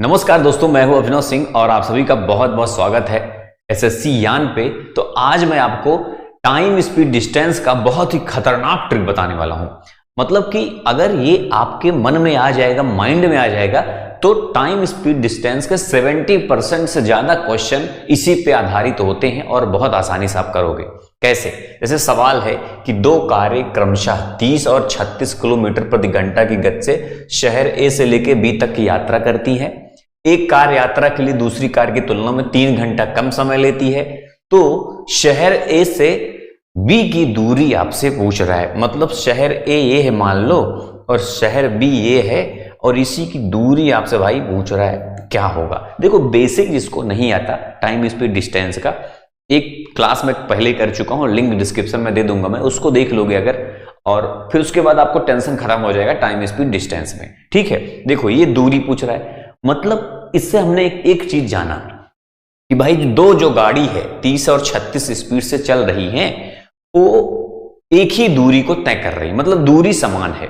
नमस्कार दोस्तों, मैं हूं अभिनव सिंह और आप सभी का बहुत बहुत स्वागत है एसएससी यान पे। तो आज मैं आपको टाइम स्पीड डिस्टेंस का बहुत ही खतरनाक ट्रिक बताने वाला हूं। मतलब कि अगर ये आपके मन में आ जाएगा, माइंड में आ जाएगा, तो टाइम स्पीड डिस्टेंस के 70% से ज्यादा क्वेश्चन इसी पे आधारित होते हैं और बहुत आसानी से आप करोगे। कैसे? जैसे सवाल है कि दो कारें क्रमशः 30 और 36 किलोमीटर प्रति घंटा की गति से शहर ए से लेकर बी तक की यात्रा करती है। एक कार यात्रा के लिए दूसरी कार की तुलना में 3 घंटा कम समय लेती है। तो शहर ए से बी की दूरी आपसे पूछ रहा है। मतलब शहर ए ये है मान लो और शहर बी ये है और इसी की दूरी आपसे भाई पूछ रहा है, क्या होगा? देखो, बेसिक जिसको नहीं आता टाइम स्पीड डिस्टेंस का, एक क्लास में पहले कर चुका हूं, लिंक डिस्क्रिप्शन में दे दूंगा, मैं उसको देख लोगे अगर, और फिर उसके बाद आपको टेंशन खत्म हो जाएगा टाइम स्पीड डिस्टेंस में। ठीक है, देखो ये दूरी पूछ रहा है। मतलब इससे हमने एक चीज जाना कि भाई दो जो गाड़ी है 30 और 36 स्पीड से चल रही है, वो एक ही दूरी को तय कर रही है। मतलब दूरी समान है।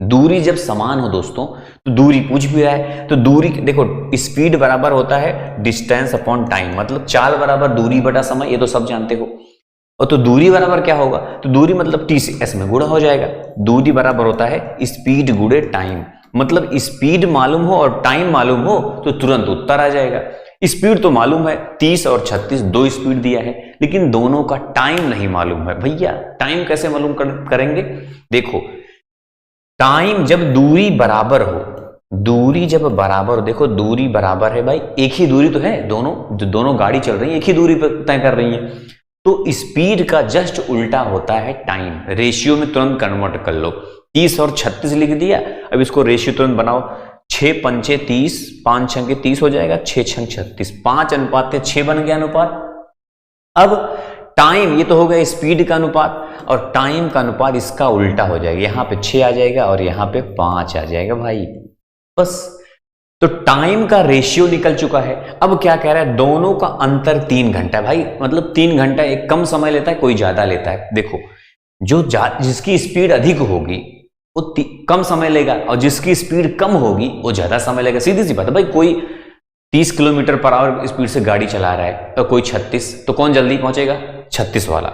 दूरी जब समान हो दोस्तों तो दूरी पूछ भी रहा है। तो दूरी देखो, स्पीड बराबर होता है डिस्टेंस अपॉन टाइम। मतलब चाल बराबर दूरी बटा समय, ये तो सब जानते हो। और तो दूरी बराबर क्या होगा? तो दूरी मतलब टी से एस में गुणा हो जाएगा। दूरी बराबर होता है स्पीड गुणे टाइम। मतलब स्पीड मालूम हो और टाइम मालूम हो तो तुरंत उत्तर आ जाएगा। स्पीड तो मालूम है 30 और 36, दो स्पीड दिया है, लेकिन दोनों का टाइम नहीं मालूम है। भैया टाइम कैसे मालूम करेंगे? देखो, टाइम जब दूरी बराबर हो, दूरी जब बराबर हो, देखो दूरी बराबर है भाई, एक ही दूरी तो है, दोनों गाड़ी चल रही है एक ही दूरी पर तय कर रही है। तो स्पीड का जस्ट उल्टा होता है टाइम। रेशियो में तुरंत कन्वर्ट कर लो। 30 और 36 लिख दिया। अब इसको रेशियो तुरंत बनाओ। 6 पंचे 30, 5 छंगे 30 हो जाएगा, 6 छंग 36, 5:6 बन गया अनुपात। अब टाइम, ये तो हो गया स्पीड का अनुपात, और टाइम का अनुपात इसका उल्टा हो जाएगा। यहां पे 6 आ जाएगा और यहां पे 5 आ जाएगा भाई। बस, तो टाइम का रेशियो निकल चुका है। अब क्या कह रहा है? दोनों का अंतर 3 घंटा भाई। मतलब 3 घंटा, एक कम समय लेता है, कोई ज्यादा लेता है। देखो, जिसकी स्पीड अधिक होगी वो कम समय लेगा, और जिसकी स्पीड कम होगी वो ज्यादा समय लेगा। सीधी सी बात है भाई। कोई 30 किलोमीटर पर आवर स्पीड से गाड़ी चला रहा है और कोई 36, तो कौन जल्दी पहुंचेगा? 36 वाला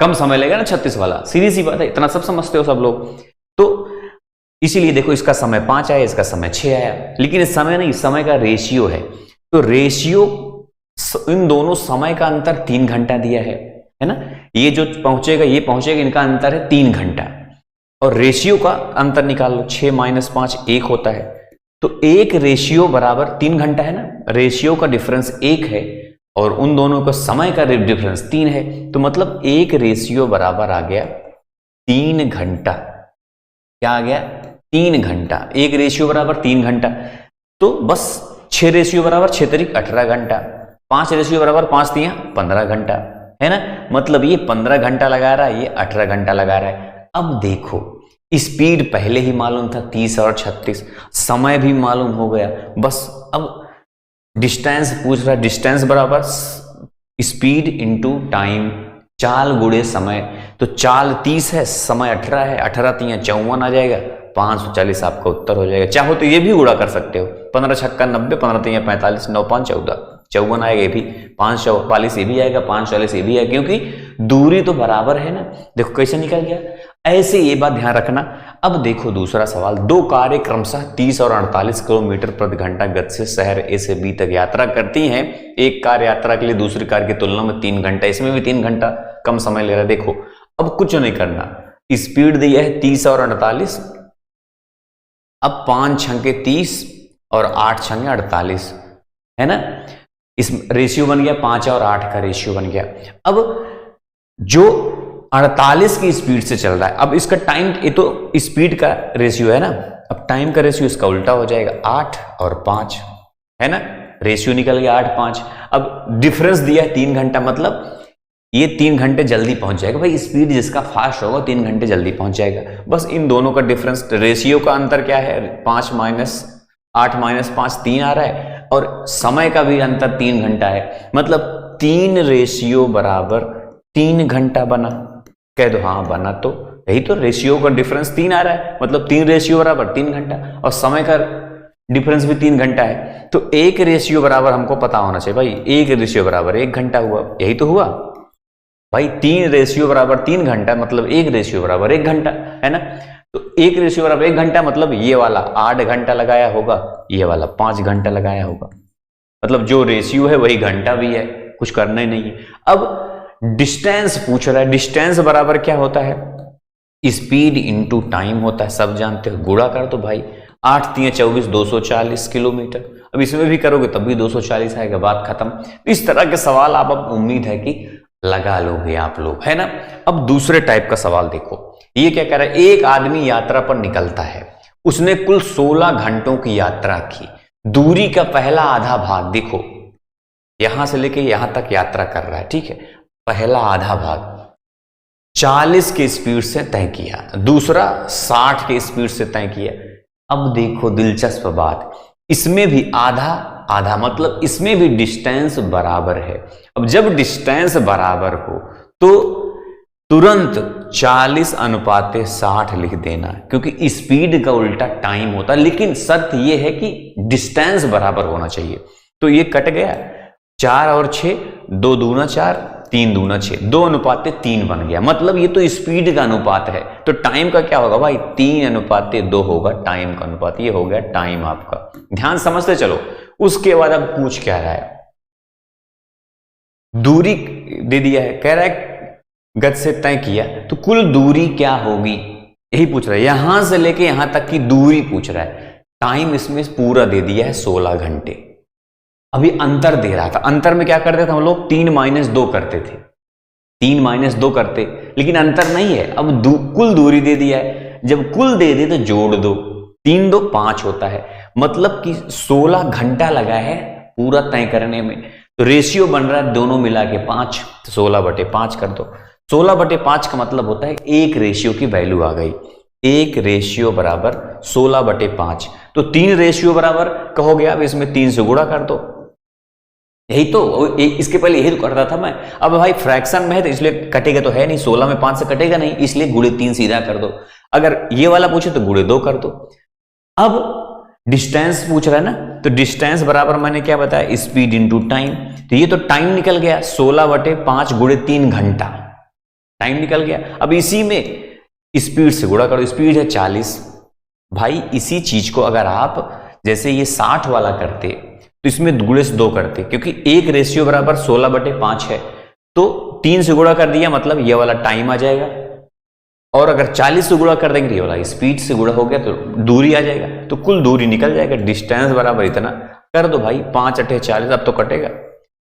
कम समय लेगा ना, 36 वाला। सीधी सी बात है, इतना सब समझते हो सब लोग। तो इसीलिए देखो, इसका समय 5 आया, इसका समय 6 आया, लेकिन इस समय नहीं, समय का रेशियो है। तो रेशियो, इन दोनों समय का अंतर 3 घंटा दिया है ना। ये जो पहुंचेगा ये पहुंचेगा, इनका अंतर है 3 घंटा। और रेशियो का अंतर निकाल लो, 6 - 5 1 होता है। तो एक रेशियो बराबर 3 घंटा है ना। रेशियो का डिफरेंस 1 है और उन दोनों का समय का डिफरेंस 3 है। तो मतलब एक रेशियो बराबर आ गया 3 घंटा। क्या आ गया? 3 घंटा। एक रेशियो बराबर 3 घंटा। तो बस 6 रेशियो बराबर 6 तरीक 18 घंटा, 5 रेशियो बराबर 5 तिया 15 घंटा, है ना। मतलब ये 15 घंटा लगा रहा है, ये 18 घंटा लगा रहा है। अब देखो, स्पीड पहले ही मालूम था 30 और 36, समय भी मालूम हो गया। बस अब डिस्टेंस पूछ रहा है। डिस्टेंस बराबर स्पीड इंटू टाइम, चाल गुणे समय। तो चाल 30 है, समय 18 है, 18 तिया 54 आ जाएगा, 540 आपका उत्तर हो जाएगा। चाहो तो ये भी गुणा कर सकते हो, 15 छक्का 90, 15 तिया 45, 9 5 14, 54 आएगा। ये भी 544 ये भी आएगा, 540 ये भी आएगा, क्योंकि दूरी तो बराबर है ना। देखो कैसे निकल गया। ऐसे ये बात ध्यान रखना। अब देखो दूसरा सवाल, दो कारें क्रमशः 30 और 48 किलोमीटर प्रति घंटा गति से शहर ए से बी तक यात्रा करती हैं। एक कार यात्रा के लिए दूसरी कार की तुलना में 3 घंटा, इसमें भी 3 घंटा कम समय ले रहा है। देखो, अब कुछ नहीं करना, स्पीड दी है 30 और 48। अब 5 छंगे 30 और 8 छंगे 48, है ना। इस रेशियो बन गया 5 और 8 का रेशियो बन गया। अब जो 48 की स्पीड से चल रहा है, अब इसका टाइम, ये तो स्पीड का रेशियो है ना, अब टाइम का रेशियो इसका उल्टा हो जाएगा, 8 और 5, है ना। रेशियो निकल गया 8 5। अब डिफरेंस दिया है 3 घंटा, मतलब ये 3 घंटे जल्दी पहुंच जाएगा भाई। स्पीड जिसका फास्ट होगा 3 घंटे जल्दी पहुंच जाएगा। बस इन दोनों का डिफरेंस, रेशियो का अंतर क्या है? 5 - 8 - 5 3 आ रहा है, और समय का भी अंतर 3 घंटा है। मतलब 3 रेशियो बराबर 3 घंटा बना। कह दो हाँ बना। तो यही तो रेशियो का डिफरेंस 3 आ रहा है, मतलब 3 रेशियो बराबर 3 घंटा, और समय का डिफरेंस भी 3 घंटा है, तो 1 रेशियो बराबर हमको पता होना चाहिए भाई, 1 रेशियो बराबर 1 घंटा हुआ, यही तो हुआ भाई। 3 रेशियो बराबर 3 घंटा मतलब 1 रेशियो बराबर 1 घंटा, है ना। तो 1 रेशियो बराबर 1 घंटा मतलब ये वाला 8 घंटा लगाया होगा, ये वाला 5 घंटा लगाया होगा, मतलब जो रेशियो है वही घंटा भी है, कुछ करना ही नहीं है। अब डिस्टेंस पूछ रहा है, डिस्टेंस बराबर क्या होता है, स्पीड इंटू टाइम होता है, सब जानते हो। गुणा कर दो भाई, 8 3 24 240 किलोमीटर। अब इसमें भी करोगे तब भी 240 आएगा, बात खत्म। इस तरह के सवाल आप अब उम्मीद है कि लगा लोगे आप लोग, है ना। अब दूसरे टाइप का सवाल देखो, ये क्या कह रहा है, एक आदमी यात्रा पर निकलता है, उसने कुल 16 घंटों की यात्रा की, दूरी का पहला आधा भाग, देखो यहां से लेके यहां तक यात्रा कर रहा है, ठीक है, पहला आधा भाग 40 के स्पीड से तय किया, दूसरा 60 के स्पीड से तय किया। अब देखो दिलचस्प बात, इसमें भी आधा आधा मतलब इसमें भी डिस्टेंस बराबर है। अब जब डिस्टेंस बराबर हो तो तुरंत 40:60 लिख देना, क्योंकि स्पीड का उल्टा टाइम होता है, लेकिन शर्त यह है कि डिस्टेंस बराबर होना चाहिए। तो ये कट गया, 4 और 6, 2 दूना 4, 3 दूना 6, 2:3 बन गया, मतलब ये तो स्पीड का अनुपात है। तो टाइम का क्या होगा भाई, 3:2 होगा टाइम का अनुपात, ये हो गया टाइम आपका। ध्यान समझते चलो। उसके बाद अब पूछ क्या रहा है, दूरी दे दिया है, कह रहा है गति से तय किया, तो कुल दूरी क्या होगी यही पूछ रहा है, यहां से लेके यहां तक की दूरी पूछ रहा है। टाइम इसमें पूरा दे दिया है 16 घंटे। अभी अंतर दे रहा था, अंतर में क्या करते थे हम लोग, 3 - 2 करते थे, 3 - 2 करते, लेकिन अंतर नहीं है। अब कुल दूरी दे दिया है, जब कुल दे दे तो जोड़ दो, 3 2 5 होता है, मतलब कि 16 घंटा लगा है पूरा तय करने में। तो रेशियो बन रहा है दोनों मिला के 5, तो 16/5 कर दो। 16/5 का मतलब होता है 1 रेशियो की वैल्यू आ गई, 1 रेशियो बराबर 16/5। तो 3 रेशियो बराबर कहोगे आप, इसमें 3 से गुणा कर दो, यही तो, इसके पहले यही तो करता था मैं। अब भाई फ्रैक्शन में है तो इसलिए कटेगा तो है नहीं, 16 में 5 से कटेगा नहीं, इसलिए गुणे 3 सीधा कर दो। अगर ये वाला पूछे तो गुणे 2 कर दो। अब डिस्टेंस पूछ रहा है ना, तो डिस्टेंस बराबर मैंने क्या बताया, स्पीड इंटू टाइम। तो ये तो टाइम निकल गया, 16/5 गुणे 3 घंटा टाइम निकल गया। अब इसी में स्पीड से गुणा करो, स्पीड है 40। भाई इसी चीज को अगर आप जैसे ये 60 वाला करते तो इसमें गुणे से 2 करते, क्योंकि 1 रेशियो बराबर 16/5 है, तो 3 से गुणा कर दिया, मतलब ये वाला टाइम आ जाएगा। और अगर 40 से गुणा कर देंगे, ये वाला स्पीड से गुणा हो गया तो दूरी आ जाएगा, तो कुल दूरी निकल जाएगा। डिस्टेंस बराबर इतना कर दो भाई, 5 8 40, अब तो कटेगा,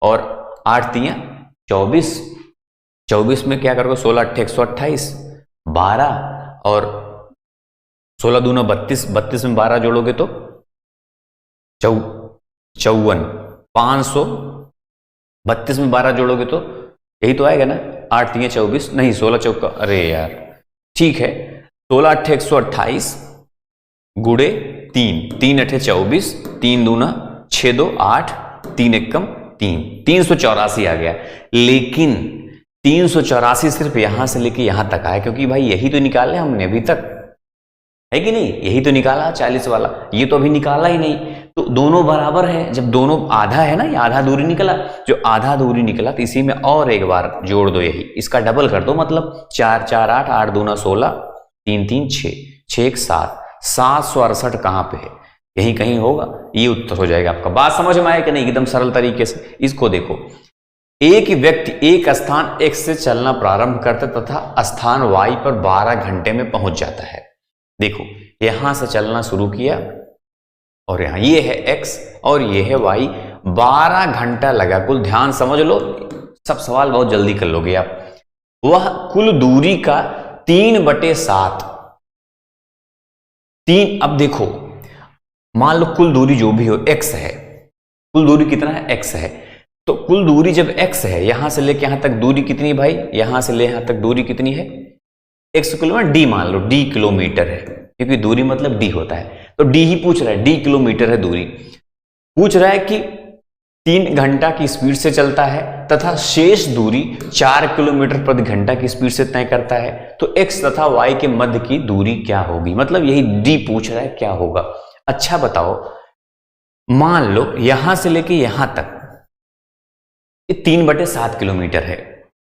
और 8 3 24, 24 में क्या करोगे, 16 8 128, 12 और 16 दूना 32, 32 में 12 जोड़ोगे तो 54, 500, 32 में 12 जोड़ोगे तो यही तो आएगा ना, 8 3 24, नहीं 16 चौका, अरे यार ठीक है, 16 8 128 गुणे 3, 3 8 24, 3 दूना 6 2 8, 3 1 3, 384 आ गया। लेकिन 384 सिर्फ यहां से लेके यहां तक आया, क्योंकि भाई यही तो निकाले हमने अभी तक, है कि नहीं, यही तो निकाला 40 वाला, ये तो अभी निकाला ही नहीं। तो दोनों बराबर है, जब दोनों आधा है ना, ये आधा दूरी निकला, जो आधा दूरी निकला तो इसी में और एक बार जोड़ दो, यही इसका डबल कर दो, मतलब 4 4 8, 8 दूना 16, 3 3 6, 6 1 7, 768 कहां पे है, यही कहीं होगा, ये उत्तर हो जाएगा आपका। बात समझ में आए कि नहीं, एकदम सरल तरीके से। इसको देखो, एक व्यक्ति एक स्थान X से चलना प्रारंभ करता तथा स्थान Y पर 12 घंटे में पहुंच जाता है। देखो यहां से चलना शुरू किया और यहां ये है X और ये है Y, 12 घंटा लगा कुल। ध्यान समझ लो, सब सवाल बहुत जल्दी कर लोगे आप। वह कुल दूरी का 3/7, 3, अब देखो मान लो कुल दूरी जो भी हो X है, कुल दूरी कितना है, X है, तो कुल दूरी जब X है, यहां से लेके यहां तक दूरी कितनी भाई, यहां से ले यहां तक दूरी कितनी है, 100 किलोमीटर, D मान लो, D किलोमीटर है, क्योंकि दूरी मतलब D होता है, तो D ही पूछ रहा है, D किलोमीटर है दूरी। पूछ रहा है कि 3 घंटा की स्पीड से चलता है तथा शेष दूरी 4 किलोमीटर प्रति घंटा की स्पीड से तय करता है, तो X तथा Y के मध्य की दूरी क्या होगी, मतलब यही D पूछ रहा है क्या होगा। अच्छा बताओ, मान लो यहां से लेके यहां तक ये 3/7 किलोमीटर है।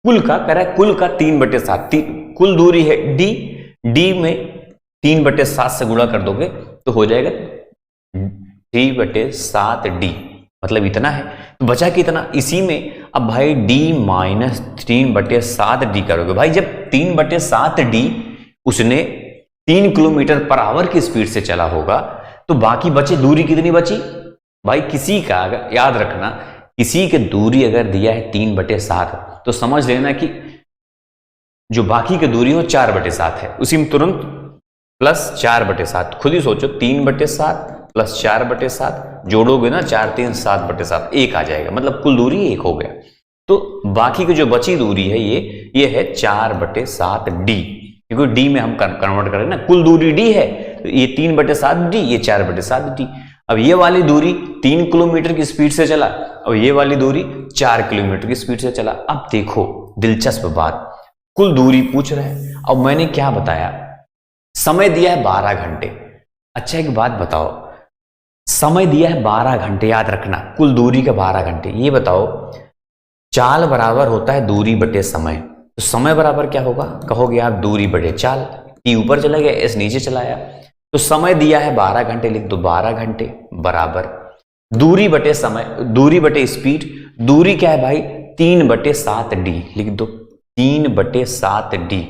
कुल का कह रहा है, कुल का 3/7 कुल दूरी है डी। डी में 3/7 से गुणा कर दोगे तो हो जाएगा 3/7d, मतलब इतना है। तो बचा कितना इसी में। अब भाई d माइनस 3/7d करोगे। भाई जब 3/7d उसने 3 किलोमीटर पर आवर की स्पीड से चला होगा तो बाकी बचे दूरी कितनी बची भाई? किसी का अगर याद रखना, किसी के दूरी अगर दिया है 3/7 तो समझ लेना कि जो बाकी की दूरी हो 4/7 है। उसी में तुरंत प्लस 4/7, खुद ही सोचो 3/7 प्लस 4/7 जोड़ोगे ना 4 3 7/7 1 आ जाएगा, मतलब कुल दूरी 1 हो गया। तो बाकी की जो बची दूरी है ये है 4/7d, क्योंकि d में हम कन्वर्ट करें ना, कुल दूरी d है तो ये 3/7d, ये 4/7d। अब ये वाली दूरी 3 किलोमीटर की स्पीड से चला और ये वाली दूरी 4 किलोमीटर की स्पीड से चला। अब देखो दिलचस्प बात, कुल दूरी पूछ रहे हैं। अब मैंने क्या बताया, समय दिया है 12 घंटे। अच्छा एक बात बताओ, समय दिया है 12 घंटे, याद रखना कुल दूरी का 12 घंटे। ये बताओ चाल बराबर होता है दूरी बटे समय, तो समय बराबर क्या होगा? कहोगे आप दूरी बटे चाल। टी ऊपर चला गया, एस नीचे चला आया, तो समय दिया है 12 घंटे, लिख दो 12 घंटे बराबर दूरी बटे समय, दूरी बटे स्पीड। दूरी क्या है भाई? 3/7d, लिख दो 3/7d।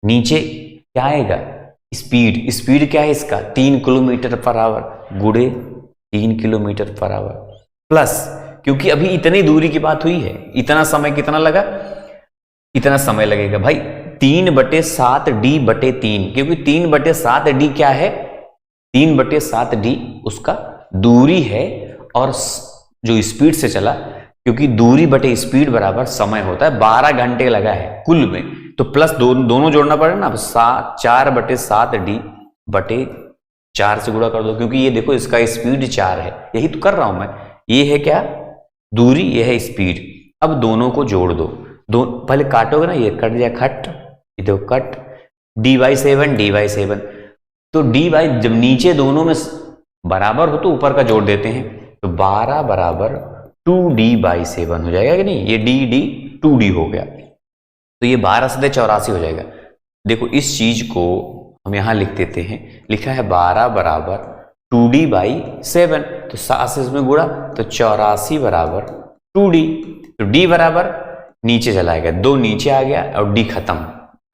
नीचे क्या आएगा? स्पीड। स्पीड क्या है इसका? 3 किलोमीटर पर आवर गुणे 3 किलोमीटर पर आवर प्लस, क्योंकि अभी इतनी दूरी की बात हुई है, इतना समय कितना लगा? इतना समय लगेगा भाई 3/7d/3, क्योंकि 3/7d क्या है? 3/7d उसका दूरी है और जो स्पीड से चला, क्योंकि दूरी बटे स्पीड बराबर समय होता है। 12 घंटे लगा है कुल में, तो प्लस दोनों जोड़ना पड़ेगा ना। 4/7d/4 से गुणा कर दो, क्योंकि ये देखो इसका स्पीड 4 है, यही तो कर रहा हूं मैं। ये है क्या? दूरी, ये है स्पीड। अब दोनों को जोड़ दो, पहले काटोगे ना, ये कट जाए खट, ये देखो कट, d/7 तो d जब नीचे दोनों में बराबर हो तो ऊपर का जोड़ देते हैं, तो 12 बराबर 2d/7 हो जाएगा कि नहीं? ये d 2d हो गया, तो ये 12 से 84 हो जाएगा। देखो इस चीज को हम यहां लिख देते हैं, लिखा है 12 बराबर 2d/7, तो 7 से इसमें गुणा तो 84 बराबर 2d, तो d बराबर नीचे चलाएगा, 2 नीचे आ गया और d खत्म,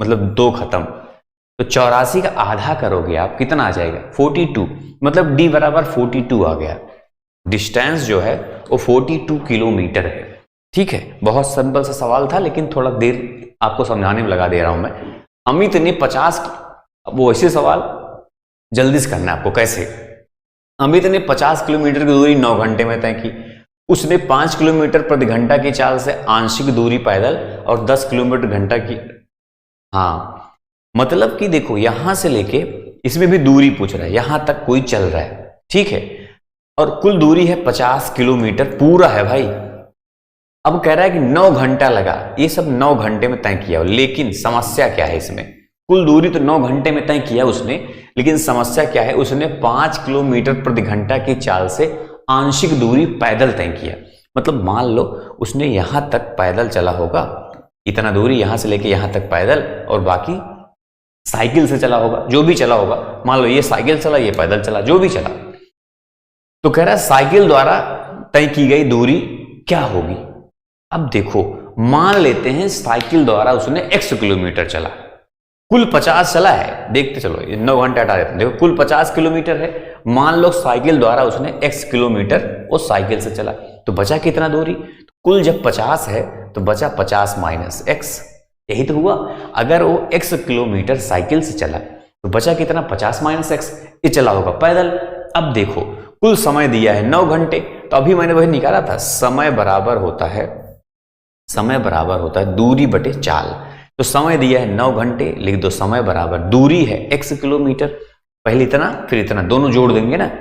मतलब 2 खत्म, तो 84 का आधा करोगे आप, कितना आ जाएगा? 42, मतलब d बराबर 42 आ गया। डिस्टेंस जो है वो 42 किलोमीटर है। ठीक है, बहुत सिंपल सा सवाल था, लेकिन थोड़ा देर आपको समझाने में लगा दे रहा हूं मैं। अमित ने 50, वो ऐसे सवाल जल्दी से करना है आपको। कैसे? अमित ने 50 किलोमीटर की दूरी 9 घंटे में तय की। उसने 5 किलोमीटर प्रति घंटा की चाल से आंशिक दूरी पैदल और 10 किलोमीटर घंटा की, हाँ मतलब कि देखो यहां से लेके इसमें भी दूरी पूछ रहा है, यहां तक कोई चल रहा है, ठीक है, और कुल दूरी है 50 किलोमीटर पूरा है भाई। अब कह रहा है कि 9 घंटा लगा, ये सब 9 घंटे में तय किया, लेकिन समस्या क्या है इसमें? कुल दूरी तो 9 घंटे में तय किया उसने, लेकिन समस्या क्या है? उसने 5 किलोमीटर प्रति घंटा की चाल से आंशिक दूरी पैदल तय किया। मतलब मान लो उसने यहां तक पैदल चला होगा, इतना दूरी यहां से लेके यहां तक पैदल, और बाकी साइकिल से चला होगा, जो भी चला होगा। मान लो ये साइकिल चला, ये पैदल चला, जो भी चला, तो कह रहा है साइकिल द्वारा तय की गई दूरी क्या होगी? अब देखो मान लेते हैं साइकिल द्वारा उसने x किलोमीटर चला, कुल 50 चला है, देखते चलो ये 9 घंटे हटा देते हैं, देखो कुल 50 किलोमीटर है। मान लो साइकिल द्वारा उसने x किलोमीटर वो साइकिल से चला, तो बचा कितना दूरी? तो कुल जब 50 है तो बचा 50 माइनस x, यही तो हुआ। अगर वो x किलोमीटर साइकिल से चला तो बचा कितना? 50 माइनस x, ये चला होगा पैदल। अब देखो कुल समय दिया है 9 घंटे, तो अभी मैंने वही निकाला था, समय बराबर होता है दूरी बटे चाल। तो समय दिया है 9 घंटे, लिख दो समय बराबर दूरी है x किलोमीटर, पहले इतना फिर इतना, दोनों जोड़ देंगे ना,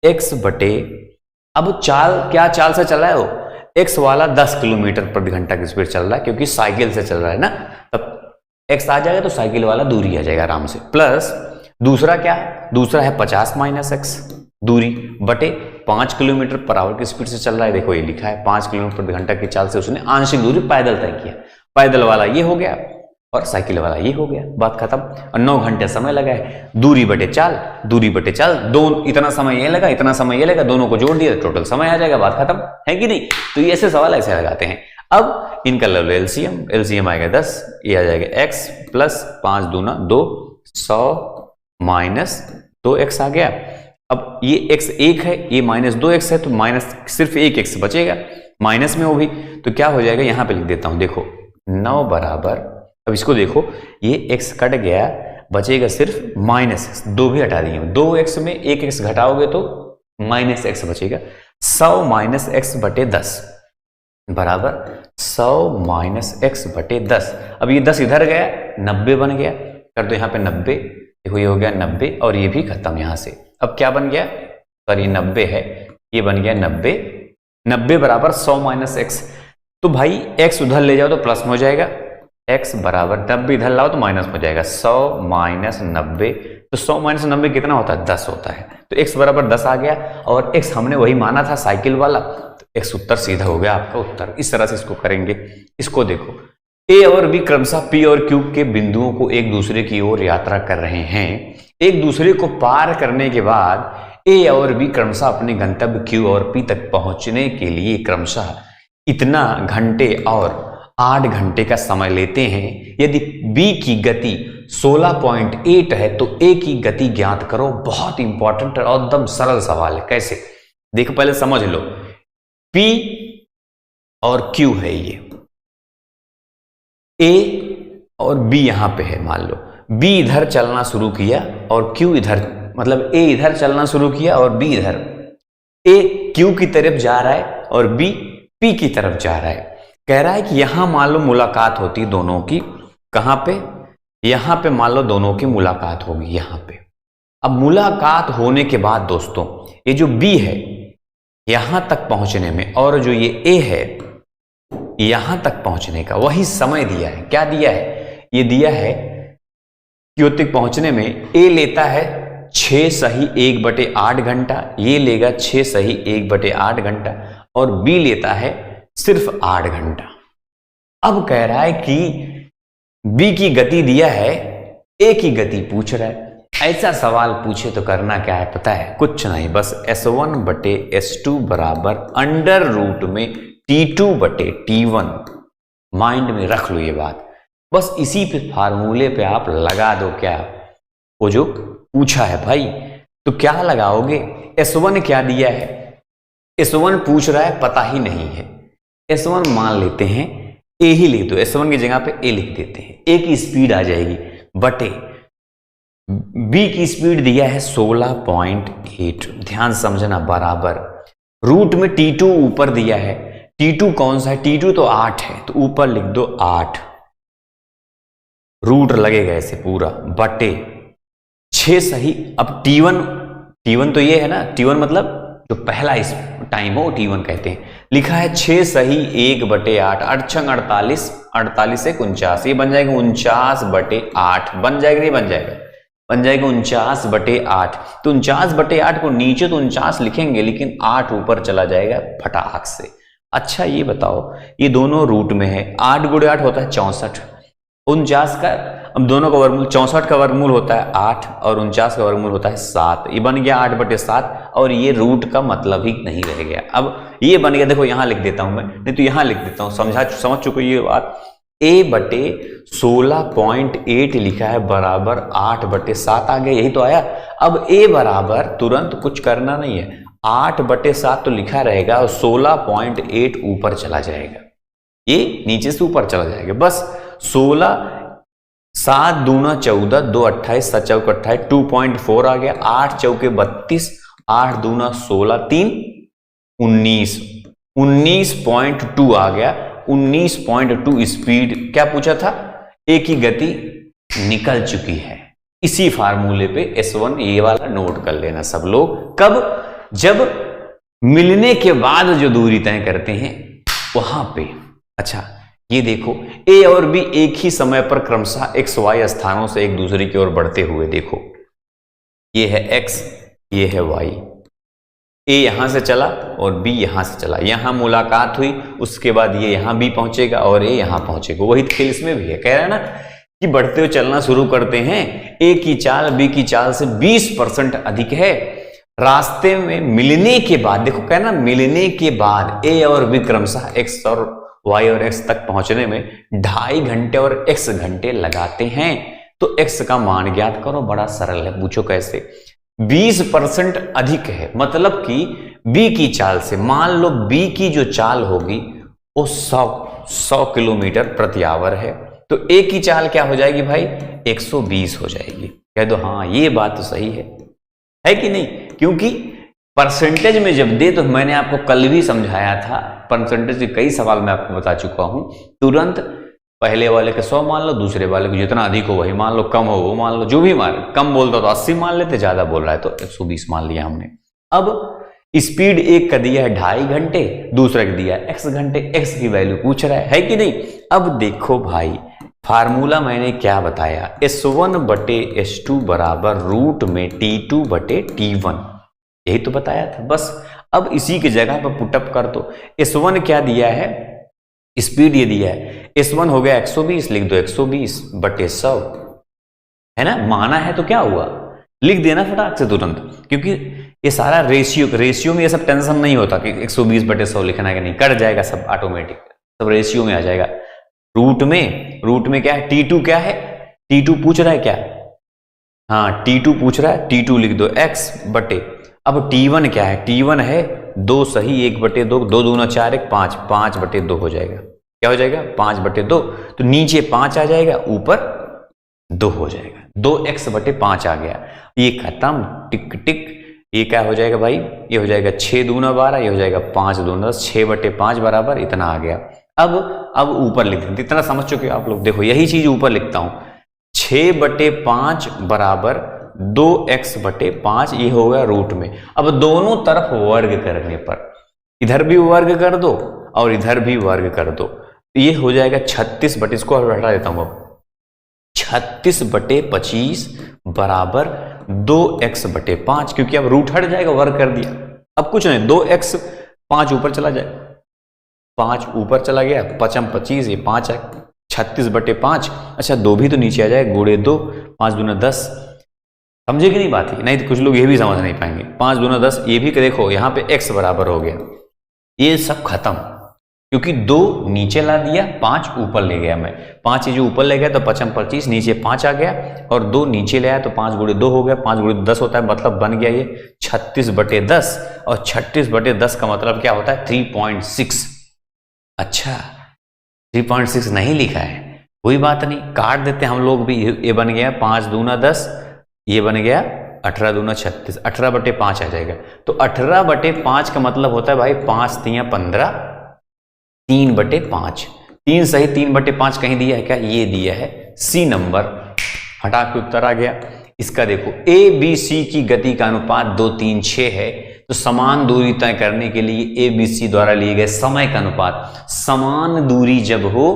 x बटे, अब चाल क्या चाल से चल रहा है वो? x वाला 10 किलोमीटर प्रति घंटा की स्पीड चल रहा है, क्योंकि साइकिल से चल रहा है ना, तब x आ जाएगा तो साइकिल वाला दूरी आ जाएगा आराम से, प्लस दूसरा क्या? दूसरा है 50 माइनस x दूरी बटे 5 किलोमीटर पर आवर की स्पीड से चल रहा है। देखो ये लिखा है 5 किलोमीटर प्रति घंटा की चाल से उसने आंशिक दूरी पैदल तय किया। पैदल वाला ये हो गया और साइकिल वाला ये हो गया, बात खत्म। और 9 घंटे समय लगा है। दूरी बटे चाल, दूरी बटे चाल, दोनों इतना समय ये लगा, इतना समय ये लगा, दोनों को जोड़ दिया तो टोटल समय आ जाएगा, बात खत्म है कि नहीं। तो ये ऐसे सवाल ऐसे लगाते हैं। अब इनका ले लो एलसीएम, एलसीएम आएगा 10, ये आ जाएगा x प्लस 5 दूना 2, 100 माइनस 2x आ गया। अब ये x 1 है, ये माइनस 2x है, तो माइनस सिर्फ 1x बचेगा, माइनस में वो भी, तो क्या हो जाएगा, यहां पे लिख देता हूं, देखो 9 बराबर, अब इसको देखो, ये x कट गया, बचेगा सिर्फ माइनस, 2 भी हटा दिए, 2x में 1x घटाओगे तो माइनस x बचेगा। 100 माइनस x बटे 10 बराबर 100 माइनस x बटे 10। अब ये 10 इधर गया, 90 बन गया, कर दो यहाँ पे 90, देखो ये हो गया 90 और ये भी खत्म यहां से। अब क्या बन गया, पर ये 90 है, ये बन गया 90, 90 बराबर 100 माइनस x। तो भाई x उधर ले जाओ तो प्लस में हो जाएगा, x बराबर 90 इधर लाओ तो माइनस में हो जाएगा, 100 माइनस 90, तो 100 माइनस 90 कितना होता है, 10 होता है। तो x बराबर 10 आ गया और x हमने वही माना था साइकिल वाला, तो x उत्तर सीधा हो गया आपका उत्तर। इस तरह से इसको करेंगे। इसको देखो, a और b क्रमशः p और q के बिंदुओं को एक दूसरे की ओर यात्रा कर रहे हैं। एक दूसरे को पार करने के बाद a और b क्रमशः अपने गंतव्य q और p तक पहुंचने के लिए क्रमशः इतना घंटे और 8 घंटे का समय लेते हैं। यदि b की गति 16.8 है तो a की गति ज्ञात करो। बहुत इंपॉर्टेंट और एकदम सरल सवाल है। कैसे, देखो पहले समझ लो, p और q है, ये a और b यहां पे है, मान लो b इधर चलना शुरू किया और q इधर, मतलब a इधर चलना शुरू किया और b इधर, a q की तरफ जा रहा है और b p की तरफ जा रहा है। कह रहा है कि यहां मान लो मुलाकात होती दोनों की, कहां पे, यहां पे मान लो दोनों की मुलाकात होगी यहां पे। अब मुलाकात होने के बाद दोस्तों ये जो b है यहां तक पहुंचने में और जो ये a है यहां तक पहुंचने का वही समय दिया है। क्या दिया है, ये दिया है कि तक पहुंचने में a लेता है 6 सही 1/8 घंटा, ये लेगा 6 सही 1/8 घंटा और b लेता है सिर्फ 8 घंटा। अब कह रहा है कि b की गति दिया है, a की गति पूछ रहा है। ऐसा सवाल पूछे तो करना क्या है पता है, कुछ नहीं, बस S1/S2 बराबर अंडर रूट में T2/T1। माइंड में रख लो ये बात, बस इसी पे फार्मूले पे आप लगा दो क्या, वो जो पूछा है भाई। तो क्या लगाओगे, S1 क्या दिया है, S1 पूछ रहा है, पता ही नहीं है, S1 मान लेते हैं A ही लिख दो, S1 की जगह पे A लिख देते हैं। A की स्पीड आ जाएगी बटे B की स्पीड दिया है 16.8, ध्यान समझना, बराबर रूट में T2 ऊपर दिया है, T2 कौन सा है, T2 तो 8 है, तो ऊपर लिख दो 8, रूट लगेगा ऐसे पूरा, बटे 6 सही। अब T1 तो ये है ना, T1 मतलब जो पहला इस टाइम हो T1 कहते हैं। लिखा है 6 सही 1/8, 48, 48 से 49, ये बन जाएगा 49/8, बन जाएगा नहीं बन जाएगा, बन जाएगा 49/8। तो 49/8 को नीचे तो 49 लिखेंगे लेकिन 8 ऊपर चला जाएगा फटाक से। अच्छा ये बताओ, ये दोनों रूट में है, 8 × 8 होता है 64, 49 का, अब दोनों का वर्गमूल, 64 का वर्गमूल होता है 8 और 49 का वर्गमूल होता है 7, ये बन गया 8/7 और ये रूट का मतलब ही नहीं रह गया। अब ये बन गया, देखो यहां लिख देता हूं मैं, नहीं तो यहां लिख देता हूं, समझ चुको ये बात। A/16.8 लिखा है बराबर 8/7 आ गया, यही तो आया। अब A बराबर, तुरंत कुछ करना नहीं है, 8/7 तो लिखा रहेगा और 16.8 ऊपर चला जाएगा, ये नीचे से ऊपर चला जाएगा, बस 16, 7 दूना 14, 2 28, 7 चौक 28, 2.4 आ गया, 8 चौके 32, 8 दूना 16, 3 19, 19.2 आ गया, 19.2 स्पीड। क्या पूछा था, ए की गति निकल चुकी है। इसी फार्मूले पे S1 ये वाला नोट कर लेना सब लोग। कब, जब मिलने के बाद जो दूरी तय करते हैं वहां पे। अच्छा ये देखो, A और B एक ही समय पर क्रमशः XY स्थानों से एक दूसरे की ओर बढ़ते हुए, देखो ये है X, ये है Y, ए यहां से चला और बी यहां से चला, यहां मुलाकात हुई, उसके बाद ये यहां बी पहुंचेगा और ए यहां पहुंचेगा। वही खेल इसमें भी है, कह रहा है ना कि बढ़ते हुए चलना शुरू करते हैं, ए की चाल बी की चाल से 20% अधिक है। रास्ते में मिलने के बाद, देखो कहना मिलने के बाद ए और बी क्रमशः एक्स और वाई और एक्स तक पहुंचने में 2.5 घंटे और एक्स घंटे लगाते हैं। तो एक्स का मान ज्ञात करो, बड़ा सरल है। पूछो कैसे? 20% अधिक है, मतलब कि बी की चाल से, मान लो बी की जो चाल होगी वो 100 किलोमीटर प्रति आवर है, तो ए की चाल क्या हो जाएगी भाई? 120 हो जाएगी। कह दो हाँ ये बात तो सही है कि नहीं? क्योंकि परसेंटेज में जब दे, तो मैंने आपको कल भी समझाया था, परसेंटेज के कई सवाल मैं आपको बता चुका हूं, तुरंत पहले वाले के 100 मान लो, दूसरे वाले को जितना अधिक हो वही मान लो, कम हो वो मान लो, जो भी मान, कम बोलता तो 80 मान लेते, ज्यादा बोल रहा है तो 120 मान लिया हमने। अब स्पीड एक का दिया है 2.5 घंटे, दूसरा का दिया है x घंटे, x की वैल्यू पूछ रहा है कि नहीं? अब देखो भाई, फार्मूला मैंने क्या बताया, S1 बटे S2 बराबर रूट में T2 बटे T1, यही तो बताया था। बस अब इसी की जगह पर पुटअप कर दो। S1 क्या दिया है? स्पीड ये दिया है, S1 हो गया 120, लिख दो 120 बटे 100, है ना? माना है तो क्या हुआ, लिख देना फटाक से तुरंत, क्योंकि ये सारा रेशियो में ये सब टेंशन नहीं होता कि 120 बटे 100 लिखना है कि नहीं, कट जाएगा सब ऑटोमेटिक, सब रेशियो में आ जाएगा। रूट में क्या है? T2 क्या है? T2 पूछ रहा है क्या? हाँ T2 पूछ रहा है, T2 लिख दो x बटे, अब T1 क्या है? T1 है 2 सही 1 बटे 2, 2 दूना 4 1 5, 5 बटे 2 हो जाएगा। क्या हो जाएगा? 5 बटे 2, तो नीचे 5 आ जाएगा, ऊपर 2 हो जाएगा, 2x बटे 5 आ गया। ये खत्म, टिक टिक। ये क्या हो जाएगा भाई? ये हो जाएगा 6 दूना 12, ये हो जाएगा 5 दूना 10, 6 बटे 5 बराबर इतना आ गया। अब ऊपर लिख देते, इतना समझ चुके आप लोग। देखो यही चीज ऊपर लिखता हूं, 6 बटे 5 बराबर 2x बटे 5, ये हो गया रूट में। अब दोनों तरफ वर्ग करने पर, इधर भी वर्ग कर दो और इधर भी वर्ग कर दो, ये हो जाएगा 36 बटे, इसको हटा देता हूं, अब 36 बटे 25 बराबर 2x बटे 5, क्योंकि अब रूट हट जाएगा, वर्ग कर दिया। अब कुछ नहीं, 2x 5 ऊपर चला जाए, 5 ऊपर चला गया, 5 25, ये 5 है, 36 बटे 5, अच्छा 2 भी तो नीचे आ जाए, गुणे 2, 5 दूना 10, समझे कि नहीं बात है? नहीं तो कुछ लोग ये भी समझ नहीं पाएंगे। 5 दूना 10, ये भी देखो यहाँ पे x बराबर हो गया, ये सब खत्म, क्योंकि 2 नीचे ला दिया, 5 ऊपर ले गया मैं, 5 ये जो ऊपर ले गया तो 5 25, नीचे 5 आ गया, और 2 नीचे ले आया तो 5 गुणे 2 हो गया, 5 गुणे 10 होता है, मतलब बन गया ये 36 बटे 10, और 36 बटे 10 का मतलब क्या होता है? 3.6। अच्छा 3.6 नहीं लिखा है, कोई बात नहीं, काट देते हम लोग भी। ये बन गया 5 दूना 10, ये बन गया 18 दूना 36, 18 बटे 5 आ जाएगा। तो 18 बटे 5 का मतलब होता है भाई 5 तियां 15, 3 बटे 5, 3 सही, 3 बटे 5 कहीं दिया है क्या? ये दिया है, सी नंबर, हटा के उत्तर आ गया। इसका देखो, ए बी सी की गति का अनुपात 2 3 6 है, तो समान दूरी तय करने के लिए ए बी सी द्वारा लिए गए समय का अनुपात, समान दूरी जब हो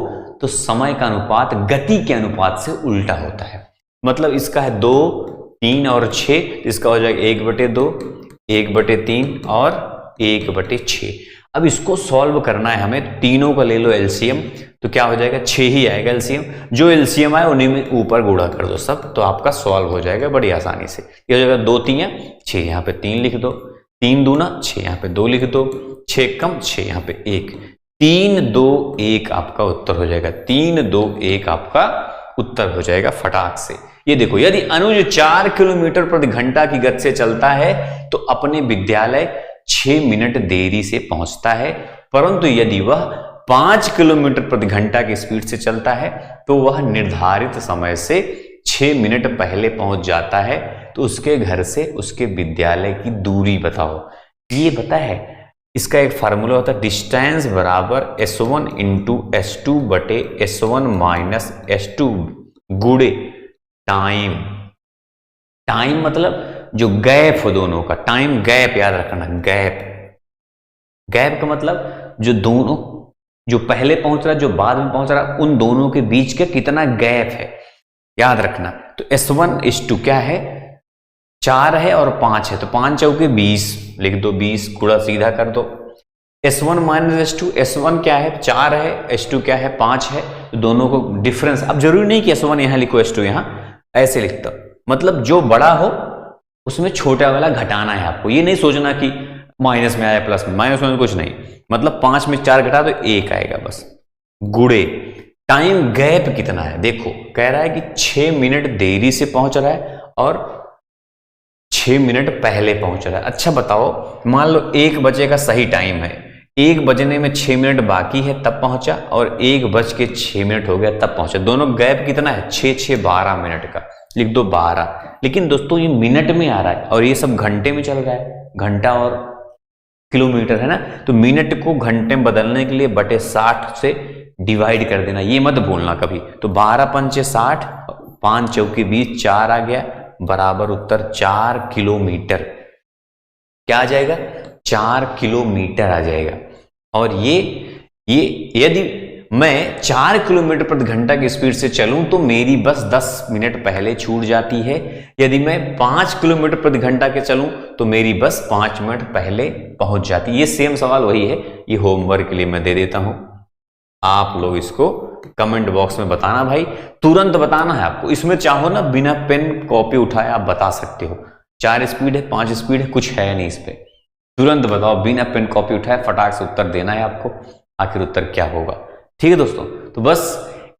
तो समय का अनुपात गति के अनुपात से उल्टा होता है। मतलब इसका है 2 3 और 6, इसका हो जाएगा 1 बटे 2, 1 बटे 3 और 1 बटे 6। अब इसको सॉल्व करना है हमें, तीनों का ले लो एलसीएम, तो क्या हो जाएगा? 6 ही आएगा एलसीएम, जो एलसीएम आए उन्हीं में ऊपर गुणा कर दो सब, तो आपका सॉल्व हो जाएगा बड़ी आसानी से। ये हो जाएगा 2 3 6, यहाँ पे 3 लिख दो, 3 दूना 6, यहाँ पे 2 लिख दो, 6 कम 6, यहाँ पे 1, 3 2 1 आपका उत्तर हो जाएगा, 3 2 1 आपका उत्तर हो जाएगा फटाक से। ये देखो, यदि अनुज 4 किलोमीटर प्रति घंटा की गति से चलता है तो अपने विद्यालय 6 मिनट देरी से पहुंचता है, परंतु यदि वह 5 किलोमीटर प्रति घंटा की स्पीड से चलता है तो वह निर्धारित समय से 6 मिनट पहले पहुंच जाता है। तो उसके घर से उसके विद्यालय की दूरी बताओ। ये पता है, इसका एक फार्मूला होता है, डिस्टेंस बराबर S1 इंटू S2 बटे S1 माइनस S2 गुणे टाइम। टाइम मतलब जो गैप हो दोनों का, टाइम गैप याद रखना, गैप। गैप का मतलब जो दोनों, जो पहले पहुंच रहा है जो बाद में पहुंच रहा है, उन दोनों के बीच का कितना गैप है, याद रखना। तो S1 S2 क्या है? 4 है और 5 है, तो 5 चौके 20 लिख दो, 20 गुणा सीधा कर दो। S1 माइनस S2, S1 क्या है 4 है, S2 क्या है 5 है, तो दोनों को डिफरेंस, अब जरूरी नहीं कि S1 यहां लिखो S2 यहां, ऐसे लिखता, मतलब जो बड़ा हो उसमें छोटा वाला घटाना है आपको। ये नहीं सोचना कि माइनस में आया प्लस में, माइनस में कुछ नहीं, मतलब 5 में 4 घटा तो 1 आएगा बस। गुड़े टाइम गैप कितना है, देखो कह रहा है कि 6 मिनट देरी से पहुंच रहा है और 6 मिनट पहले पहुंच रहा है। अच्छा बताओ, मान लो 1 बजे का सही टाइम है, 1 बजने में 6 मिनट बाकी है तब पहुंचा, और 1:06 हो गया तब पहुंचा, दोनों गैप कितना है 6 12 मिनट का, लिख दो 12। लेकिन दोस्तों ये मिनट में आ रहा है और ये सब घंटे में चल रहा है, घंटा और किलोमीटर है ना, तो मिनट को घंटे में बदलने के लिए बटे 60 से डिवाइड कर देना, ये मत भूलना कभी। तो 12 पंचे 60, 5 चौके 20, 4 आ गया बराबर उत्तर 4 किलोमीटर। क्या आ जाएगा 4 किलोमीटर आ जाएगा। और ये यदि मैं 4 किलोमीटर प्रति घंटा की स्पीड से चलूं तो मेरी बस 10 मिनट पहले छूट जाती है। यदि मैं 5 किलोमीटर प्रति घंटा के चलूं तो मेरी बस 5 मिनट पहले पहुंच जाती है। ये सेम सवाल वही है, ये होमवर्क के लिए मैं दे देता हूं, आप लोग इसको कमेंट बॉक्स में बताना भाई, तुरंत बताना है आपको। इसमें चाहो ना बिना पेन कॉपी उठाए आप बता सकते हो, 4 स्पीड है 5 स्पीड है, कुछ है नहीं इस पे, तुरंत बताओ बिना पेन कॉपी उठाए, फटाक से उत्तर देना है आपको, आखिर उत्तर क्या होगा। ठीक है दोस्तों, तो बस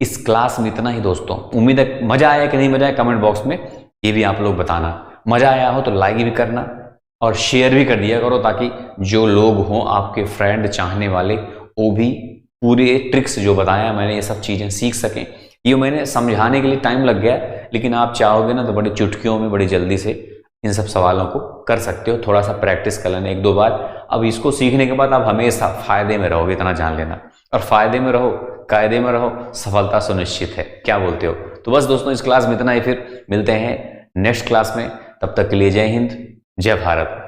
इस क्लास में इतना ही दोस्तों। उम्मीद है मजा आया कि नहीं मजा आया, कमेंट बॉक्स में ये भी आप लोग बताना। मजा आया हो तो लाइक भी करना और शेयर भी कर दिया करो, ताकि जो लोग हों आपके फ्रेंड चाहने वाले वो भी पूरे ट्रिक्स जो बताया मैंने ये सब चीजें सीख सकें। ये मैंने समझाने के लिए टाइम लग गया, लेकिन आप चाहोगे ना तो बड़ी चुटकियों में बड़ी जल्दी से इन सब सवालों को कर सकते हो। थोड़ा सा प्रैक्टिस कर लेना 1-2 बार, अब इसको सीखने के बाद आप हमेशा फायदे में रहोगे, इतना जान लेना। और फायदे में रहो, कायदे में रहो, सफलता सुनिश्चित है। क्या बोलते हो? तो बस दोस्तों इस क्लास में इतना ही, फिर मिलते हैं नेक्स्ट क्लास में। तब तक के लिए जय हिंद, जय भारत।